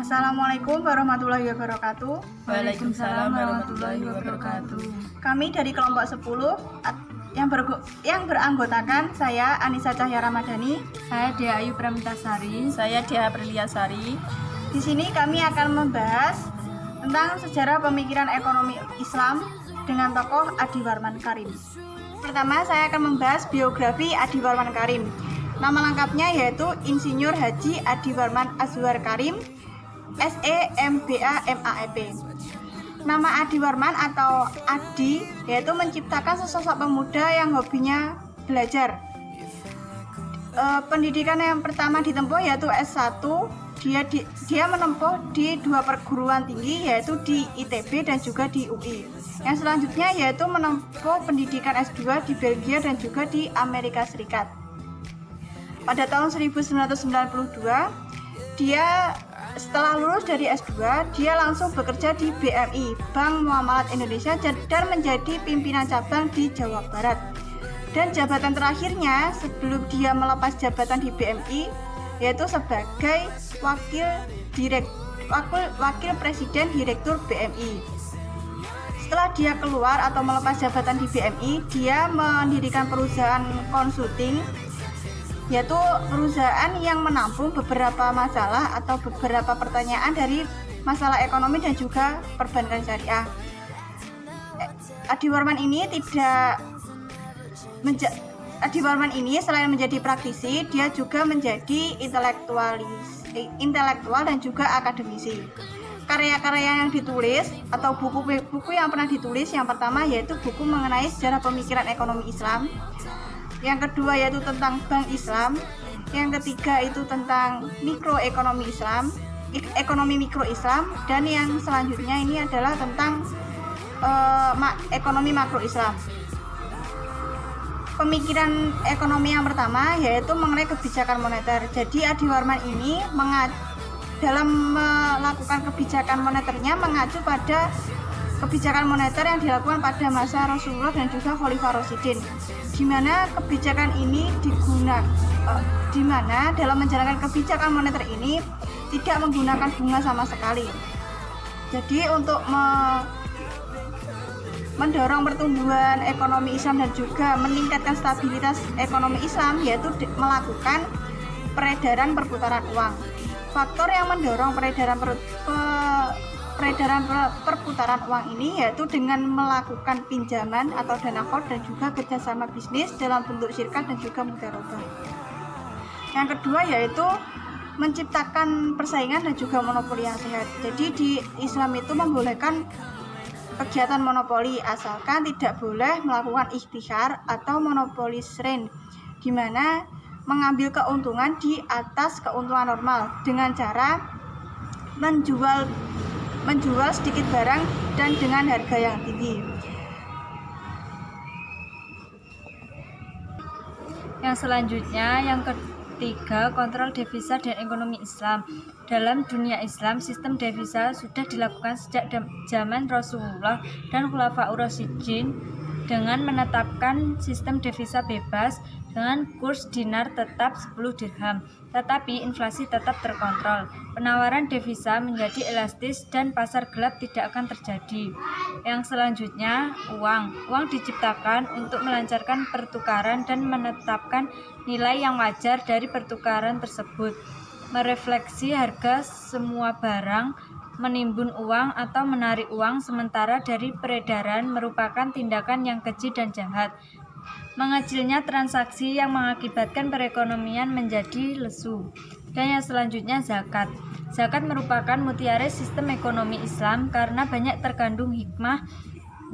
Assalamualaikum warahmatullahi wabarakatuh. Waalaikumsalam warahmatullahi wabarakatuh. Kami dari kelompok 10 yang beranggotakan saya Anissa Cahya Ramadhani, Saya Dea Ayu Pramitasari. Saya Dea Apriliasari. Di sini kami akan membahas tentang sejarah pemikiran ekonomi Islam dengan tokoh Adi Warman Karim. Pertama, saya akan membahas biografi Adi Warman Karim. Nama lengkapnya yaitu Insinyur Haji Adi Warman Azwar Karim, SEMBA MAEP. Nama Adi Warman atau Adi yaitu menciptakan sesosok pemuda yang hobinya belajar. Pendidikan yang pertama ditempuh yaitu S1. Dia menempuh di 2 perguruan tinggi yaitu di ITB dan juga di UI. Yang selanjutnya yaitu menempuh pendidikan S2 di Belgia dan juga di Amerika Serikat. Pada tahun 1992, dia setelah lulus dari S2, dia langsung bekerja di BMI, Bank Muamalat Indonesia, dan menjadi pimpinan cabang di Jawa Barat. Dan jabatan terakhirnya sebelum dia melepas jabatan di BMI yaitu sebagai wakil presiden direktur BMI. Setelah dia keluar atau melepas jabatan di BMI, dia mendirikan perusahaan konsulting, yaitu perusahaan yang menampung beberapa masalah atau beberapa pertanyaan dari masalah ekonomi dan juga perbankan syariah. Adi Warman ini selain menjadi praktisi, dia juga menjadi intelektual dan juga akademisi. Karya-karya yang ditulis atau buku-buku yang pernah ditulis, yang pertama yaitu buku mengenai sejarah pemikiran ekonomi Islam. Yang kedua yaitu tentang Bank Islam. Yang ketiga itu tentang mikroekonomi Islam, ekonomi mikro Islam, dan yang selanjutnya ini adalah tentang ekonomi makro Islam. Pemikiran ekonomi yang pertama yaitu mengenai kebijakan moneter. Jadi Adi Warman ini dalam melakukan kebijakan moneternya mengacu pada kebijakan moneter yang dilakukan pada masa Rasulullah dan juga Khalifah Rasyidin, di mana kebijakan ini di mana dalam menjalankan kebijakan moneter ini tidak menggunakan bunga sama sekali. Jadi untuk mendorong pertumbuhan ekonomi Islam dan juga meningkatkan stabilitas ekonomi Islam yaitu melakukan peredaran perputaran uang. Faktor yang mendorong peredaran perputaran uang ini yaitu dengan melakukan pinjaman atau dana khot dan juga kerjasama bisnis dalam bentuk syirkat dan juga mudharabah. Yang kedua yaitu menciptakan persaingan dan juga monopoli yang sehat. Jadi di Islam itu membolehkan kegiatan monopoli asalkan tidak boleh melakukan ikhtiyar atau monopoli sren, di mana mengambil keuntungan di atas keuntungan normal dengan cara menjual sedikit barang dan dengan harga yang tinggi. Yang selanjutnya, yang ketiga, kontrol devisa dan ekonomi Islam. Dalam dunia Islam, sistem devisa sudah dilakukan sejak zaman Rasulullah dan Khulafaur Rasyidin dengan menetapkan sistem devisa bebas dengan kurs dinar tetap 10 dirham, tetapi inflasi tetap terkontrol. Penawaran devisa menjadi elastis dan pasar gelap tidak akan terjadi. Yang selanjutnya, uang. Uang diciptakan untuk melancarkan pertukaran dan menetapkan nilai yang wajar dari pertukaran tersebut. Merefleksi harga semua barang, menimbun uang atau menarik uang sementara dari peredaran merupakan tindakan yang keji dan jahat. Mengecilnya transaksi yang mengakibatkan perekonomian menjadi lesu. Dan yang selanjutnya zakat. Zakat merupakan mutiara sistem ekonomi Islam karena banyak terkandung hikmah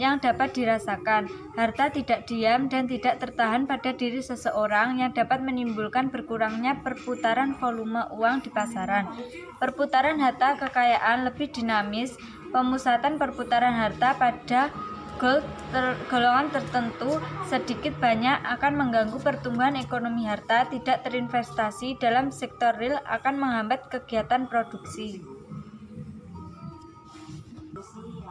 yang dapat dirasakan. Harta tidak diam dan tidak tertahan pada diri seseorang yang dapat menimbulkan berkurangnya perputaran volume uang di pasaran. Perputaran harta kekayaan lebih dinamis. Pemusatan perputaran harta pada golongan tertentu sedikit banyak akan mengganggu pertumbuhan ekonomi. Harta tidak terinvestasi dalam sektor real akan menghambat kegiatan produksi.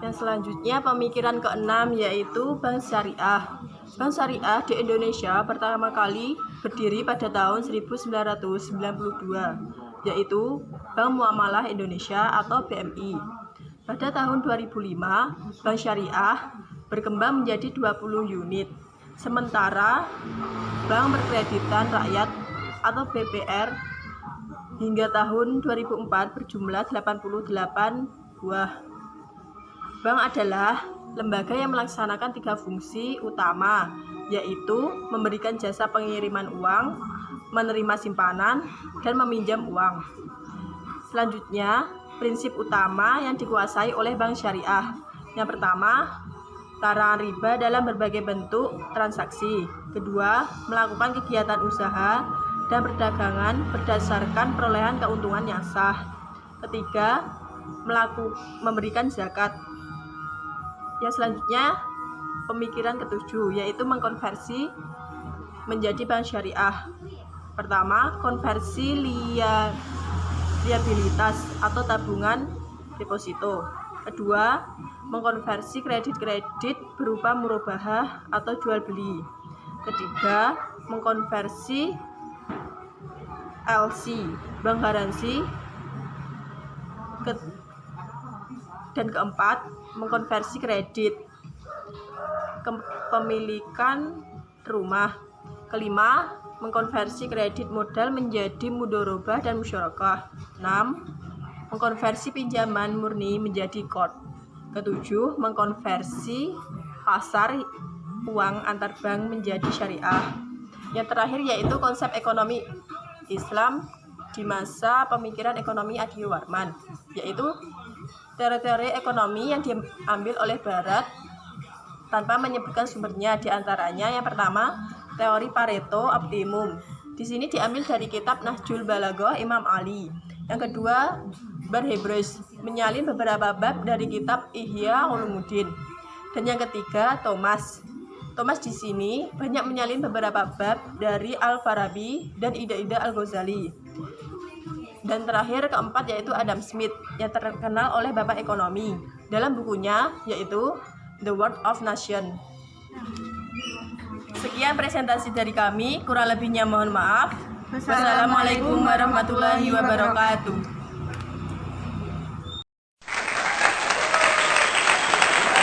Yang selanjutnya pemikiran keenam yaitu Bank Syariah. Bank Syariah di Indonesia pertama kali berdiri pada tahun 1992. yaitu Bank Muamalah Indonesia atau BMI. Pada tahun 2005, Bank Syariah berkembang menjadi 20 unit. Sementara Bank Perkreditan Rakyat atau BPR hingga tahun 2004 berjumlah 88 buah. Bank adalah lembaga yang melaksanakan 3 fungsi utama, yaitu memberikan jasa pengiriman uang, menerima simpanan, dan meminjam uang. Selanjutnya, prinsip utama yang dikuasai oleh bank syariah. Yang pertama, larangan riba dalam berbagai bentuk transaksi. Kedua, melakukan kegiatan usaha dan perdagangan berdasarkan perolehan keuntungan yang sah. Ketiga, memberikan zakat. Yang selanjutnya, pemikiran ketujuh, yaitu mengkonversi menjadi bank syariah. Pertama, konversi liabilitas atau tabungan deposito. Kedua, mengkonversi kredit berupa murabahah atau jual beli. Ketiga, mengkonversi LC, bank garansi. Dan keempat, mengkonversi kredit kepemilikan rumah. Kelima, mengkonversi kredit modal menjadi mudharabah dan musyarakah. 6. Mengkonversi pinjaman murni menjadi qard. Ketujuh, mengkonversi pasar uang antar bank menjadi syariah. Yang terakhir yaitu konsep ekonomi Islam di masa pemikiran ekonomi Adi Warman, yaitu teori-teori ekonomi yang diambil oleh Barat tanpa menyebutkan sumbernya. Di antaranya yang pertama, teori Pareto optimum. Di sini diambil dari kitab Nahjul Balaghah Imam Ali. Yang kedua, Barhebres, menyalin beberapa bab dari kitab Ihya Ulumuddin. Dan yang ketiga, Thomas di sini banyak menyalin beberapa bab dari Al-Farabi dan ide-ide Al-Ghazali. Dan terakhir keempat yaitu Adam Smith yang terkenal oleh bapak ekonomi dalam bukunya yaitu The World of Nation. Sekian presentasi dari kami, kurang lebihnya mohon maaf. Wassalamualaikum warahmatullahi wabarakatuh.